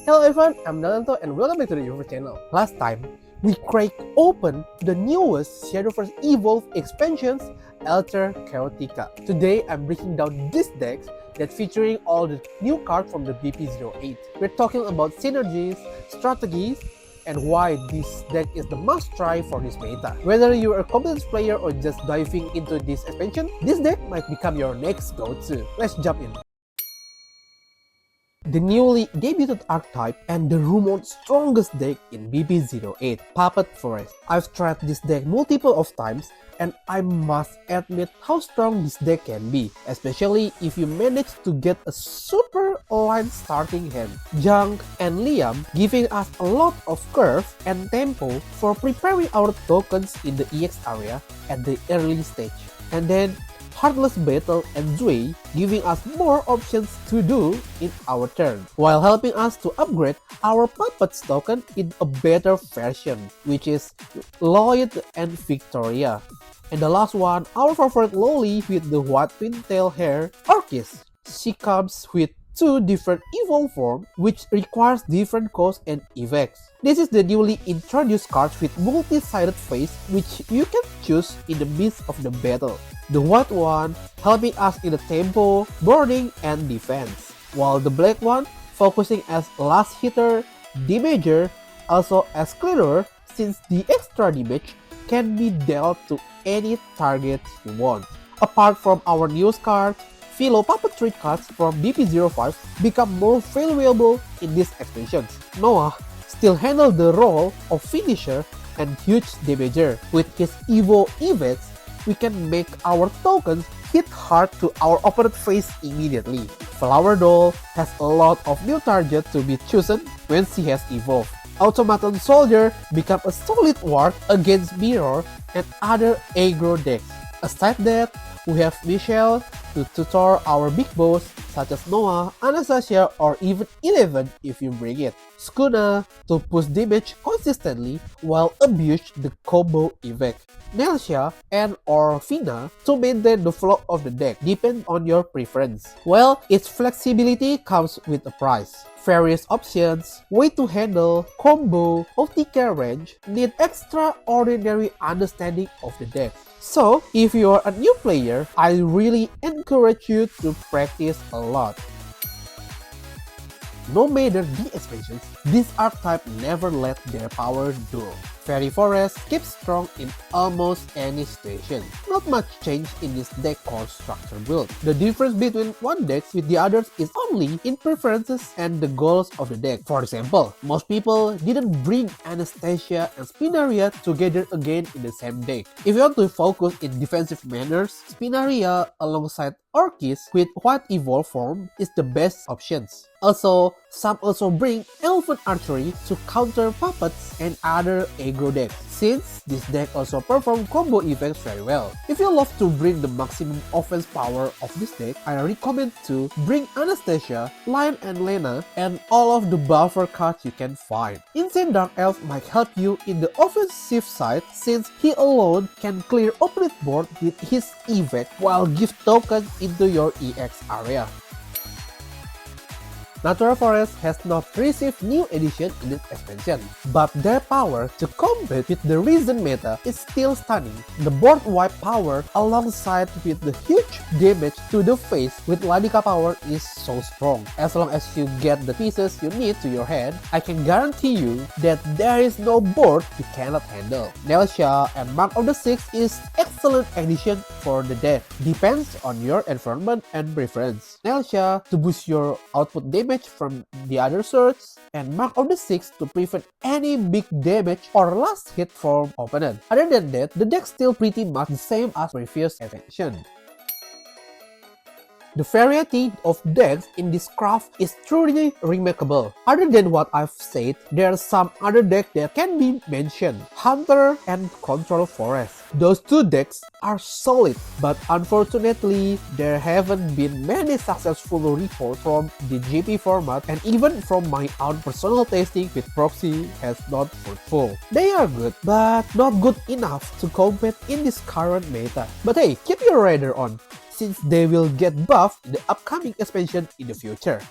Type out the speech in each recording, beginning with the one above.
Hello everyone, I'm Nalanto and welcome back to the Universe channel. Last time, we cracked open the newest Shadowverse Evolve expansions, Alter Chaotica. Today, I'm breaking down this deck that featuring all the new cards from the BP08. We're talking about synergies, strategies, and why this deck is the must-try for this meta. Whether you're a competitive player or just diving into this expansion, this deck might become your next go-to. Let's jump in. The newly debuted archetype and the rumored strongest deck in BP08, Puppet Forest. I've tried this deck multiple of times and I must admit how strong this deck can be, especially if you manage to get a super aligned starting hand. Junk and Liam giving us a lot of curve and tempo for preparing our tokens in the EX area at the early stage. And then Heartless Battle and Zui giving us more options to do in our turn, while helping us to upgrade our Puppets token in a better version, which is Lloyd and Victoria. And the last one, our favorite Loli with the white pintail hair, Orchis. She comes with two different evolve forms which requires different costs and effects. This is the newly introduced cards with multi-sided face which you can choose in the midst of the battle. The white one helping us in the tempo, boarding, and defense, while the black one focusing as last hitter, damager, also as clearer since the extra damage can be dealt to any target you want. Apart from our newest cards, Philo Puppetry cards from BP05 become more valuable in these expansions. Noah still handles the role of finisher and huge damager. With his Evo effects, we can make our tokens hit hard to our opponent face immediately. Flower Doll has a lot of new targets to be chosen when she has evolved. Automaton Soldier become a solid ward against Mirror and other aggro decks. Aside that, we have Michelle to tutor our big boss such as Noah, Anastasia, or even Eleven if you bring it. Skuna to push damage consistently while abuse the combo effect. Nelsia and or Fina to maintain the flow of the deck, depend on your preference. Well, its flexibility comes with a price. Various options, way to handle, combo, OTK range need extraordinary understanding of the deck. So, if you are a new player, I really encourage you to practice a lot. No matter the expansions, this archetype never let their power dull. Fairy Forest keeps strong in almost any situation. Not much change in this deck core structure build. The difference between one deck with the others is only in preferences and the goals of the deck. For example, most people didn't bring Anastasia and Spinaria together again in the same deck. If you want to focus in defensive manners, Spinaria alongside Orchis with white evolve form is the best options. Also, some also bring Elven Archery to counter puppets and other aggro decks, since this deck also performs combo effects very well. If you love to bring the maximum offense power of this deck, I recommend to bring Anastasia, Lion and Lena, and all of the buffer cards you can find. Insane Dark Elf might help you in the offensive side since he alone can clear opponent board with his effect while give tokens into your EX area. Natural Forest has not received new edition in this expansion, but their power to compete with the recent meta is still stunning. The board wipe power alongside with the huge damage to the face with Ladika power is so strong. As long as you get the pieces you need to your hand, I can guarantee you that there is no board you cannot handle. Nelsia and Mark of the Six is excellent addition for the deck. Depends on your environment and preference. Nelsia to boost your output damage from the other swords, and Mark of the Six to prevent any big damage or last hit from opponent. Other than that, the deck still pretty much the same as previous expansion. The variety of decks in this craft is truly remarkable. Other than what I've said, there are some other decks that can be mentioned. Hunter and Control Forest. Those two decks are solid, but unfortunately, there haven't been many successful reports from the GP format, and even from my own personal testing with proxy has not fruitful. They are good, but not good enough to compete in this current meta. But hey, keep your radar on, since they will get buffed in the upcoming expansion in the future.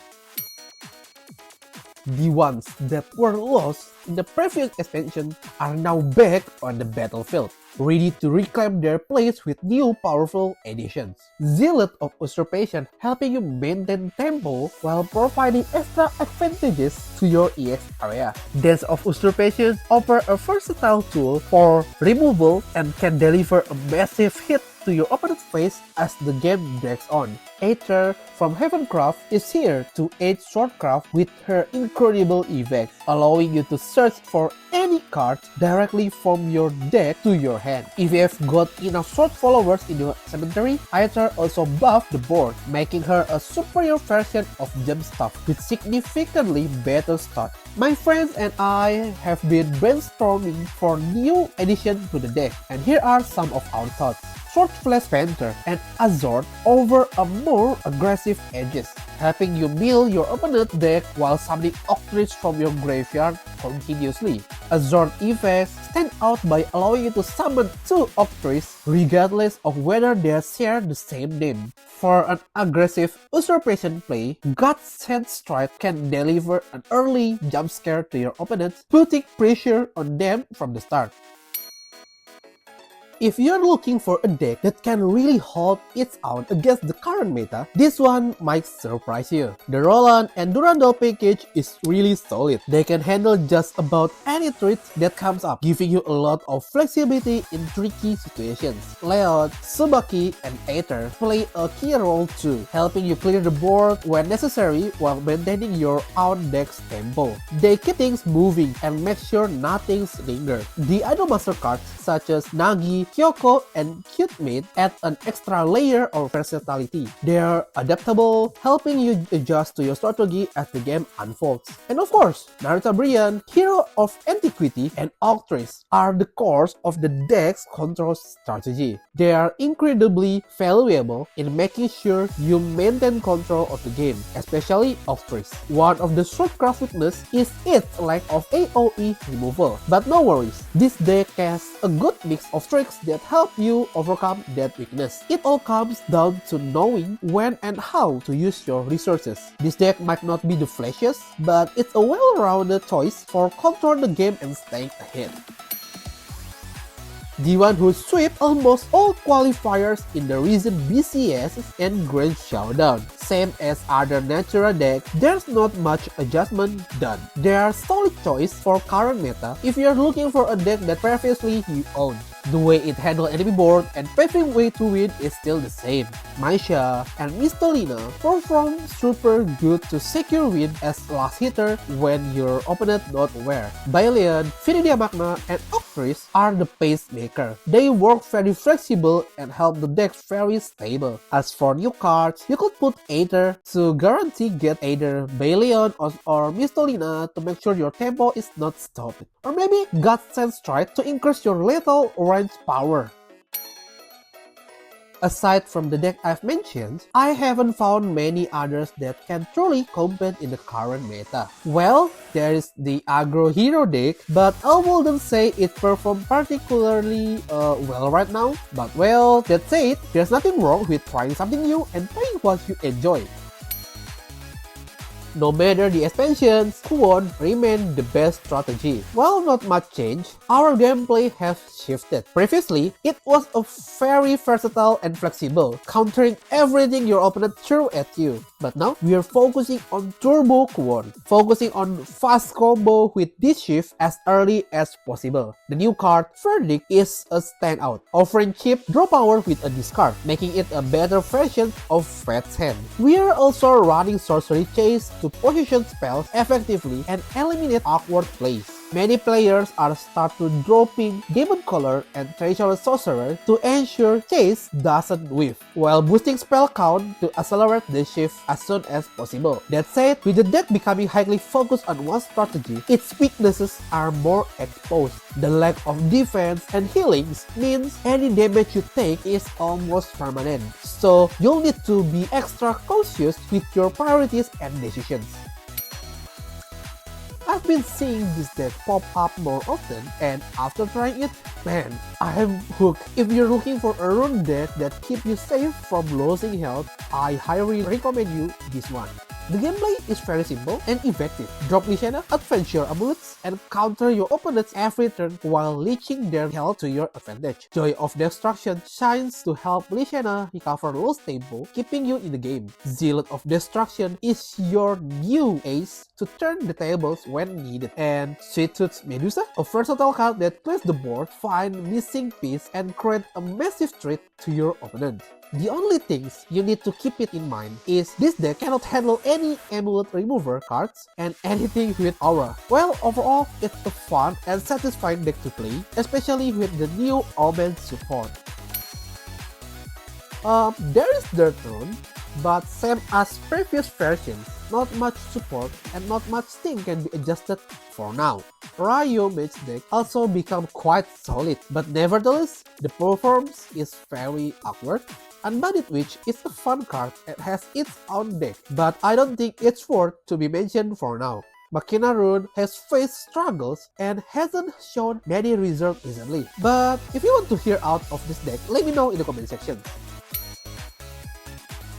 The ones that were lost in the previous expansion are now back on the battlefield, ready to reclaim their place with new powerful additions. Zealot of Usurpation helping you maintain tempo while providing extra advantages to your EX area. Dance of Usurpation offer a versatile tool for removal and can deliver a massive hit to your opponent's face as the game drags on. Aether from Heavencraft is here to aid Swordcraft with her incredible effects, allowing you to search for any cards directly from your deck to your hand. If you have got enough Sword followers in your cemetery, Aether also buffed the board, making her a superior version of Gemstaff with significantly better stats. My friends and I have been brainstorming for new additions to the deck, and here are some of our thoughts. Swordflash Panther and Azort over a more aggressive edges, helping you mill your opponent's deck while summoning Octrees from your graveyard continuously. Azort effects stand out by allowing you to summon 2 Octrees regardless of whether they share the same name. For an aggressive Usurpation play, Godsend Strike can deliver an early jump scare to your opponents, putting pressure on them from the start. If you're looking for a deck that can really hold its own against the current meta, this one might surprise you. The Roland and Durandal package is really solid. They can handle just about any threat that comes up, giving you a lot of flexibility in tricky situations. Leod, Tsubaki, and Aether play a key role too, helping you clear the board when necessary while maintaining your own deck's tempo. They keep things moving and make sure nothing's lingered. The Idolmaster cards such as Nagi, Kyoko, and Cute Mate add an extra layer of versatility. They are adaptable, helping you adjust to your strategy as the game unfolds. And of course, Narita Brian, Hero of Antiquity, and Octrees are the cores of the deck's control strategy. They are incredibly valuable in making sure you maintain control of the game, especially Octrees. One of the Swordcraft weaknesses is its lack of AoE removal. But no worries, this deck has a good mix of tricks that help you overcome that weakness. It all comes down to knowing when and how to use your resources. This deck might not be the flashiest, but it's a well-rounded choice for controlling the game and staying ahead. The one who swept almost all qualifiers in the recent BCS and Grand Showdown. Same as other Natura decks, there's not much adjustment done. They are solid choice for current meta if you're looking for a deck that previously you owned. The way it handles enemy board and paving way to win is still the same. Maisha and Mistolina perform super good to secure win as last hitter when your opponent not aware. Balian, Viridia Magna, and Octrees are the pacemaker. They work very flexible and help the deck very stable. As for new cards, you could put Aether to guarantee get either Balian or Mistolina to make sure your tempo is not stopped. Or maybe Godsend Strike to increase your lethal range power. Aside from the deck I've mentioned, I haven't found many others that can truly compete in the current meta. Well, there is the Aggro Hero deck, but I wouldn't say it performs particularly well right now. But well, that said, there's nothing wrong with trying something new and playing what you enjoy. No matter the expansions, Kuon remain the best strategy. While not much change, our gameplay has shifted. Previously, it was a very versatile and flexible, countering everything your opponent threw at you. But now, we are focusing on Turbo Kuon, focusing on fast combo with this shift as early as possible. The new card, Verdict, is a standout, offering cheap draw power with a discard, making it a better version of Fate's Hand. We are also running Sorcery Chase to position spells effectively and eliminate awkward plays. Many players are starting dropping Demon Caller and Treacherous Sorcerer to ensure Chase doesn't whiff, while boosting spell count to accelerate the shift as soon as possible. That said, with the deck becoming highly focused on one strategy, its weaknesses are more exposed. The lack of defense and healings means any damage you take is almost permanent, so you'll need to be extra cautious with your priorities and decisions. I've been seeing this deck pop up more often, and after trying it, man, I'm hooked. If you're looking for a rune deck that keeps you safe from losing health, I highly recommend you this one. The gameplay is very simple and effective. Drop Lishana, advance your amulets, and counter your opponents every turn while leeching their health to your advantage. Joy of Destruction shines to help Lishana recover lost tempo, keeping you in the game. Zealot of Destruction is your new ace to turn the tables when needed. And Sweet Tooth Medusa, a versatile card that clears the board, find missing piece, and create a massive threat to your opponent. The only things you need to keep it in mind is this deck cannot handle any amulet remover cards and anything with aura. Well, overall, it's a fun and satisfying deck to play, especially with the new Omen support. There is Dirt Rune, but same as previous versions, not much support and not much thing can be adjusted for now. Ryo Mage deck also become quite solid, but nevertheless, the performance is very awkward. Unbodied Witch is a fun card and has its own deck, but I don't think it's worth to be mentioned for now. Machina Rune has faced struggles and hasn't shown many results recently. But if you want to hear out of this deck, let me know in the comment section.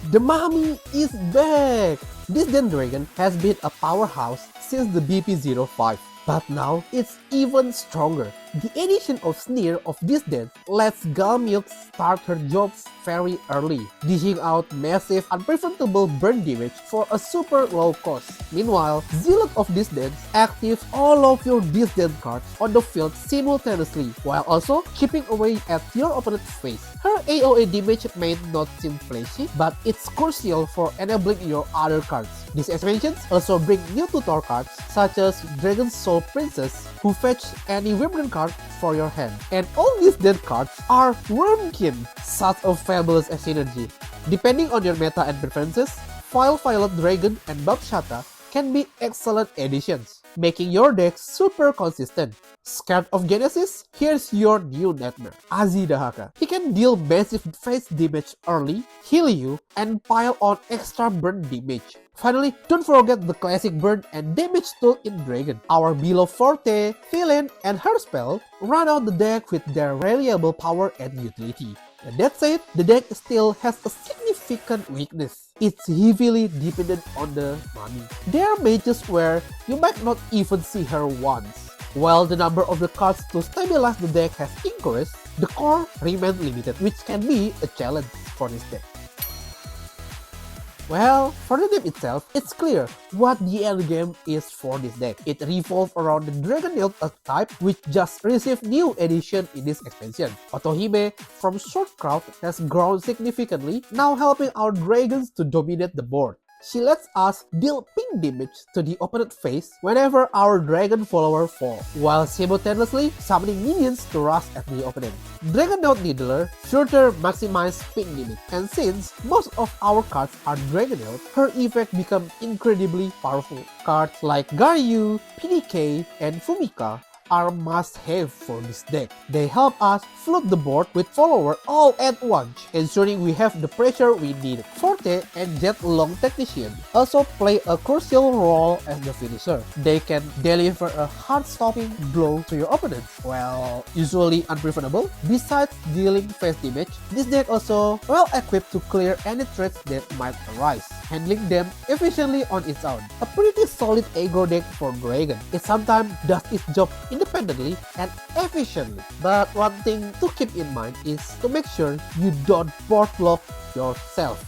The Mummy is back! This Den Dragon has been a powerhouse since the BP05. But now it's even stronger. The addition of Sneer of this den lets Galmilk start her jobs very early, dishing out massive unpreventable burn damage for a super low cost. Meanwhile, Zealot of this den activates all of your disden cards on the field simultaneously, while also chipping away at your opponent's face. Her AoE damage may not seem flashy, but it's crucial for enabling your other cards. These expansions also bring new tutor cards such as Dragon Soul Princess, who fetch any Wyvern card for your hand. And all these dead cards are Wormkin, such a fabulous synergy. Depending on your meta and preferences, Foil Violet Dragon and Babshata can be excellent additions, making your deck super consistent. Scared of Genesis? Here's your new nightmare, Azidahaka. He can deal massive face damage early, heal you, and pile on extra burn damage. Finally, don't forget the classic burn and damage tool in Dragon. Our beloved Forte, Villain, and her spell run out the deck with their reliable power and utility. And that said, the deck still has a significant weakness. It's heavily dependent on the Mummy. There are mages where you might not even see her once. While the number of the cards to stabilize the deck has increased, the core remains limited, which can be a challenge for this deck. Well, for the name itself, it's clear what the endgame is for this deck. It revolves around the Dragonelt archetype, which just received new addition in this expansion. Otohime from Swordcraft has grown significantly, now helping our dragons to dominate the board. She lets us deal ping damage to the opponent's face whenever our dragon follower falls, while simultaneously summoning minions to rush at the opponent. Dragonelt Needler further maximizes ping damage, and since most of our cards are Dragonelt, her effect becomes incredibly powerful. Cards like Garyu, PDK, and Fumika are must-have for this deck. They help us flood the board with follower all at once, ensuring we have the pressure we need. Forte and Jet Long Technician also play a crucial role as the finisher. They can deliver a heart-stopping blow to your opponent. Well, usually unpreventable, besides dealing face damage, this deck also well-equipped to clear any threats that might arise, handling them efficiently on its own. A pretty solid aggro deck for Dragon. It sometimes does its job independently and efficiently. But one thing to keep in mind is to make sure you don't board lock yourself.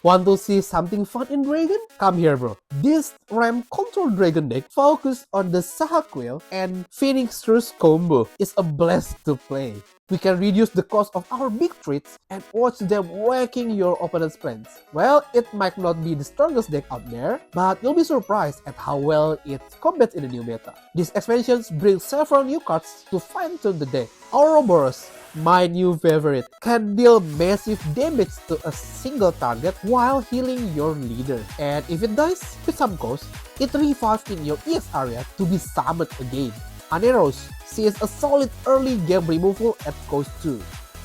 Want to see something fun in Dragon? Come here, bro. This Ram Control Dragon deck focused on the Sahaquil and Phoenix Truce combo is a blast to play. We can reduce the cost of our big threats and watch them wrecking your opponent's plans. Well, it might not be the strongest deck out there, but you'll be surprised at how well it combats in the new meta. These expansions bring several new cards to fine-tune the deck. Ouroboros, my new favorite, can deal massive damage to a single target while healing your leader. And if it dies with some cost, it revives in your EX area to be summoned again. Aneros sees a solid early game removal at cost 2,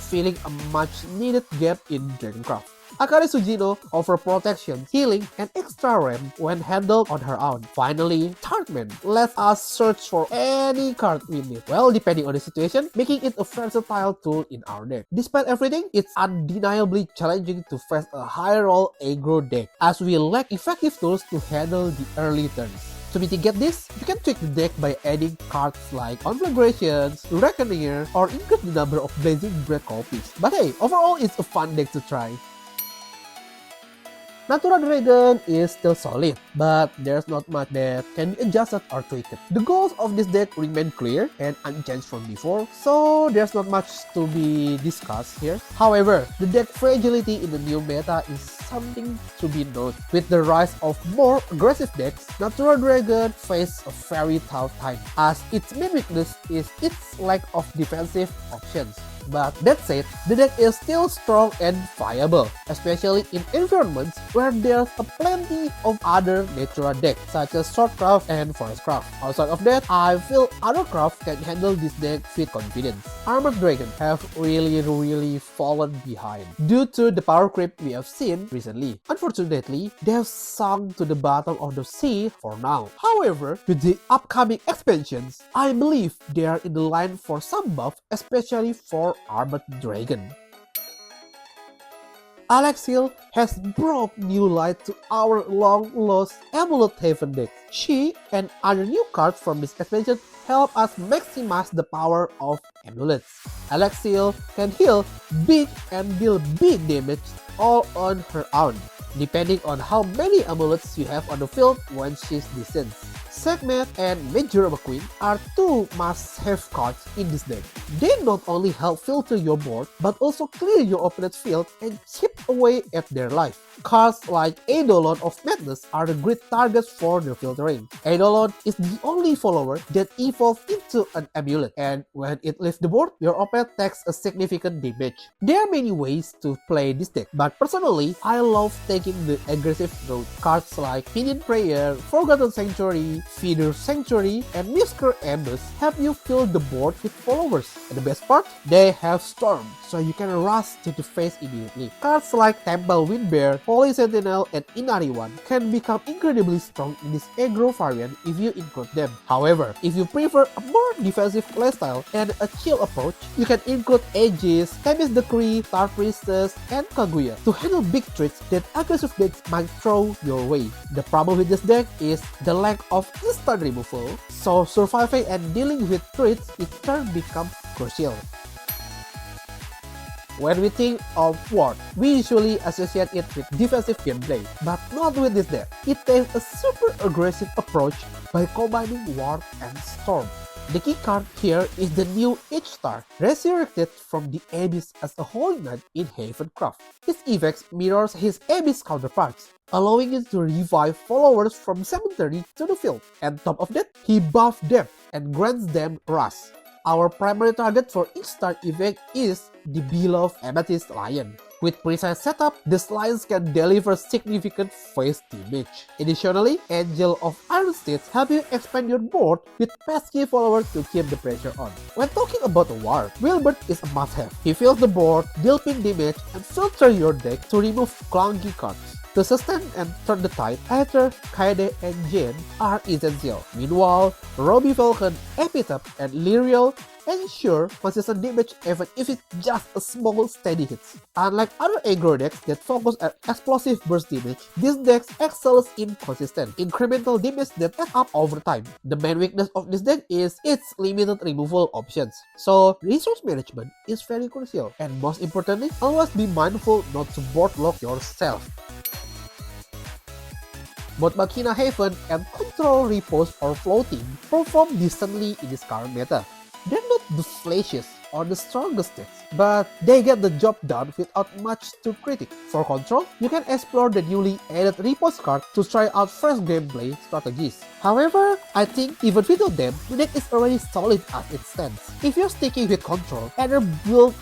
filling a much needed gap in Dragoncraft. Akari Tsujino offer protection, healing, and extra ramp when handled on her own. Finally, Tartman lets us search for any card we need, well, depending on the situation, making it a versatile tool in our deck. Despite everything, it's undeniably challenging to face a high-roll aggro deck, as we lack effective tools to handle the early turns. To mitigate this, you can tweak the deck by adding cards like Conflagrations, Reckoner, or increase the number of Blazing Breath copies. But hey, overall it's a fun deck to try. Natura Dragon is still solid, but there's not much that can be adjusted or tweaked. The goals of this deck remain clear and unchanged from before, so there's not much to be discussed here. However, the deck fragility in the new meta is something to be noted. With the rise of more aggressive decks, Natura Dragon faces a very tough time, as its main weakness is its lack of defensive options. But that said, the deck is still strong and viable, especially in environments where there's a plenty of other Natura decks such as Swordcraft and Forestcraft. Outside of that, I feel other craft can handle this deck with confidence. Armored Dragon have really fallen behind due to the power creep we have seen recently. Unfortunately, they have sunk to the bottom of the sea for now. However, with the upcoming expansions, I believe they are in the line for some buff, especially for Armored Dragon. Alexiel has brought new light to our long-lost Amulet Haven deck. She and other new cards from this expansion help us maximize the power of amulets. Alexiel can heal big and deal big damage all on her own, depending on how many amulets you have on the field when she's descends. Sekhmet and Major McQueen are two must-have cards in this deck. They not only help filter your board, but also clear your opponent's field and chip away at their life. Cards like Eidolon of Madness are the great targets for the filtering. Eidolon is the only follower that evolves into an amulet, and when it leaves the board, your opponent takes a significant damage. There are many ways to play this deck, but personally, I love taking the aggressive route. Cards like Pinion Prayer, Forgotten Sanctuary, Feeder Sanctuary, and Misker Ambush help you fill the board with followers. And the best part, they have Storm, so you can rush to the face immediately. Cards like Temple Windbear, Holy Sentinel, and Inari One can become incredibly strong in this aggro variant if you include them. However, if you prefer a more defensive playstyle and a chill approach, you can include Aegis, Themis Decree, Star Priestess, and Kaguya to handle big threats that aggressive decks might throw your way. The problem with this deck is the lack of instant removal, so surviving and dealing with threats in turn becomes crucial. When we think of Ward, we usually associate it with defensive gameplay, but not with this deck. It takes a super aggressive approach by combining Ward and Storm. The key card here is the new H-Star, resurrected from the Abyss as a Holy Knight in Havencraft. His effects mirrors his Abyss counterparts, allowing it to revive followers from cemetery to the field. And top of that, he buffs them and grants them Rush. Our primary target for each star effect is the beloved Amethyst Lion. With precise setup, these lions can deliver significant face damage. Additionally, Angel of Iron States help you expand your board with pesky followers to keep the pressure on. When talking about a war, Wilbert is a must-have. He fills the board, deal ping damage, and filter your deck to remove clunky cards. To sustain and turn the tide, Aether, Kaede, and Jane are essential. Meanwhile, Robbie Falcon, Epitaph, and Lyriel ensure consistent damage even if it's just a small steady hits. Unlike other aggro decks that focus on explosive burst damage, this deck excels in consistent, incremental damage that adds up over time. The main weakness of this deck is its limited removal options, so resource management is very crucial. And most importantly, always be mindful not to board lock yourself. Both Machina Haven and Control Repose or Floating perform decently in this current meta. They're not the flashiest or the strongest decks, but they get the job done without much to critique. For Control, you can explore the newly added Repose card to try out fresh gameplay strategies. However, I think even without them, the deck is already solid as it stands. If you're sticking with Control, either build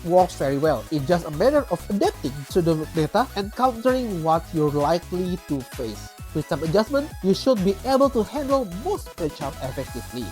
works very well. It's just a matter of adapting to the meta and countering what you're likely to face. With some adjustment, you should be able to handle most matchups effectively.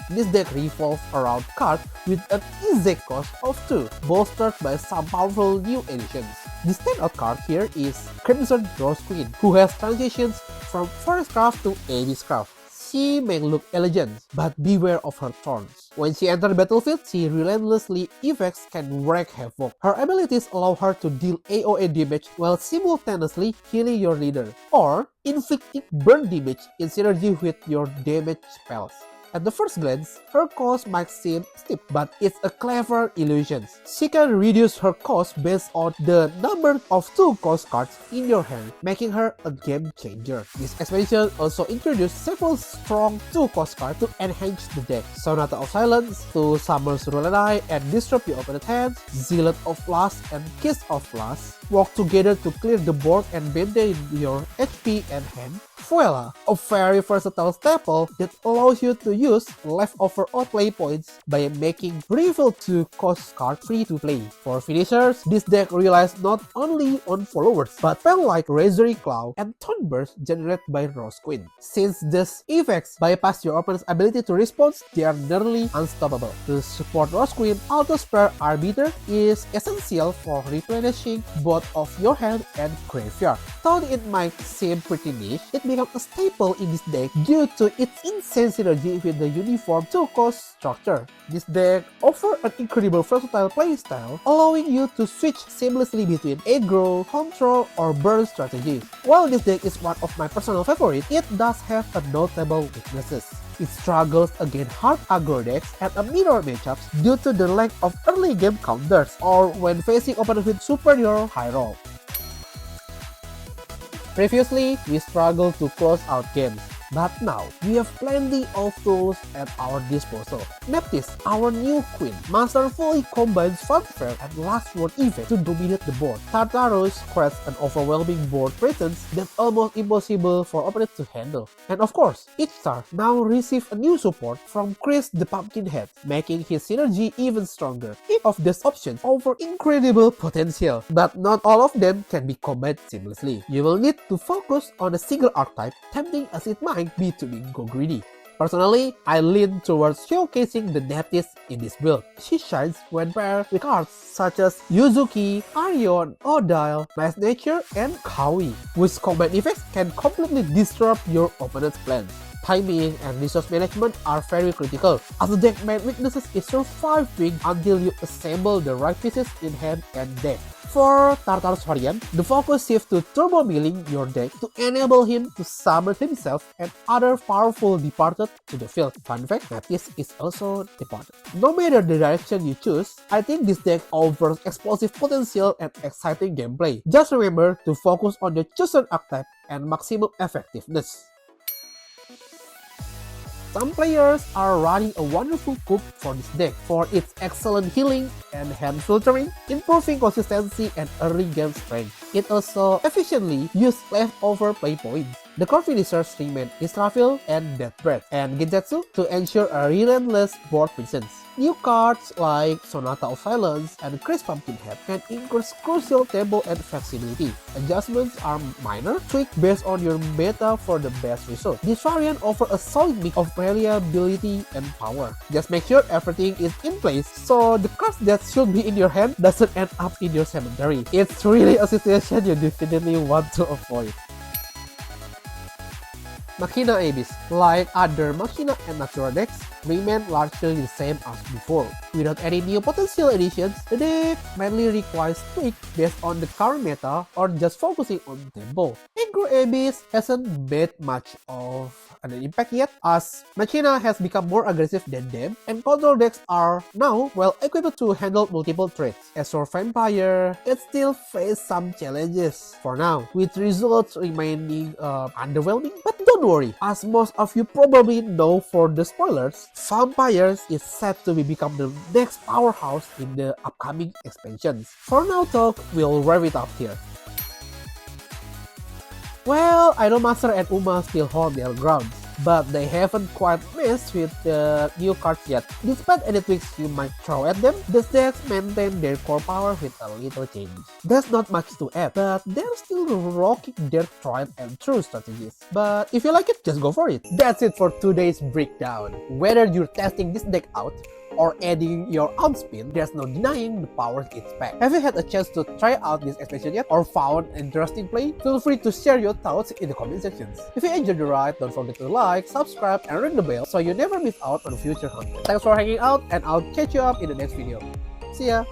This deck revolves around cards with an easy cost of 2, bolstered by some powerful new additions. The standout card here is Crimson Rose Queen, who has transitions from Forest Craft to Abyss Craft. She may look elegant, but beware of her thorns. When she enters the battlefield, she relentlessly effects can wreak havoc. Her abilities allow her to deal AoE damage while simultaneously healing your leader, or inflicting burn damage in synergy with your damage spells. At the first glance, her cost might seem steep, but it's a clever illusion. She can reduce her cost based on the number of 2 cost cards in your hand, making her a game changer. This expansion also introduced several strong 2 cost cards to enhance the deck. Sonata of Silence to summon Surulai and disrupt your opponent's hands, Zealot of Lust and Kiss of Lust work together to clear the board and maintain your HP and hand. Fuela, a very versatile staple that allows you to use leftover outplay points by making Reveal 2 cost card free to play. For finishers, this deck relies not only on followers, but spells like Razor Claw and Thornburst generated by Rose Queen. Since these effects bypass your opponent's ability to respond, they are nearly unstoppable. To support Rose Queen, Auto Spare Arbiter is essential for replenishing both of your hand and graveyard. Though it might seem pretty niche, it becomes a staple in this deck due to its insane synergy with the uniform 2-cost structure. This deck offers an incredible versatile playstyle, allowing you to switch seamlessly between aggro, control, or burn strategies. While this deck is one of my personal favorites, it does have a notable weaknesses. It struggles against hard aggro decks and a mirror matchups due to the lack of early game counters or when facing opponents with superior high roll. Previously, we struggled to close out games, but now we have plenty of tools at our disposal. Nephthys, our new queen, masterfully combines Funfair and Last Word effect to dominate the board. Tartarus creates an overwhelming board presence that's almost impossible for opponents to handle. And of course, each star now receives a new support from Chris the Pumpkinhead, making his synergy even stronger. Each of these options offer incredible potential, but not all of them can be combined seamlessly. You will need to focus on a single archetype, tempting as it might be to go greedy. Personally, I lean towards showcasing the Nephthys in this build. She shines when paired with cards such as Yuzuki, Arion, Odile, Nice Nature, and Kawi, whose combined effects can completely disrupt your opponent's plans. Timing and resource management are very critical, as the deck main weaknesses is surviving until you assemble the right pieces in hand and deck. For Tartarus variant, the focus shifts to turbo milling your deck to enable him to summon himself and other powerful departed to the field. Fun fact, Nephthys is also departed. No matter the direction you choose, I think this deck offers explosive potential and exciting gameplay. Just remember to focus on the chosen archetype and maximum effectiveness. Some players are running a wonderful cook for this deck for its excellent healing and hand filtering, improving consistency and early game strength. It also efficiently uses leftover play points. The core finishers remain Israfil and Death Breath, and Genjutsu to ensure a relentless board presence. New cards like Sonata of Silence and Chris Pumpkinhead can increase crucial tempo and flexibility. Adjustments are minor, tweaked based on your meta for the best result. This variant offers a solid mix of reliability and power. Just make sure everything is in place so the cards that should be in your hand doesn't end up in your cemetery. It's really a situation you definitely want to avoid. Machina Abyss, like other Machina and Natura decks, remain largely the same as before. Without any new potential additions, the deck mainly requires tweak based on the current meta or just focusing on tempo. Aggro Abyss hasn't made much of an impact yet, as Machina has become more aggressive than them, and control decks are now well equipped to handle multiple threats. As for Vampire, it still faces some challenges for now, with results remaining underwhelming. But don't worry, as most of you probably know for the spoilers, Vampires is set to become the next powerhouse in the upcoming expansions. For now though, we'll wrap it up here. Well, Idolmaster and Uma still hold their grounds, but they haven't quite messed with the new cards yet. Despite any tweaks you might throw at them, the decks maintain their core power with a little change. There's not much to add, but they're still rocking their tried and true strategies. But if you like it, just go for it. That's it for today's breakdown. Whether you're testing this deck out or adding your own spin, there's no denying the power it's packed. Have you had a chance to try out this expansion yet or found an interesting play? Feel free to share your thoughts in the comment sections. If you enjoyed the ride, don't forget to like, subscribe, and ring the bell so you never miss out on future content. Thanks for hanging out, and I'll catch you up in the next video. See ya!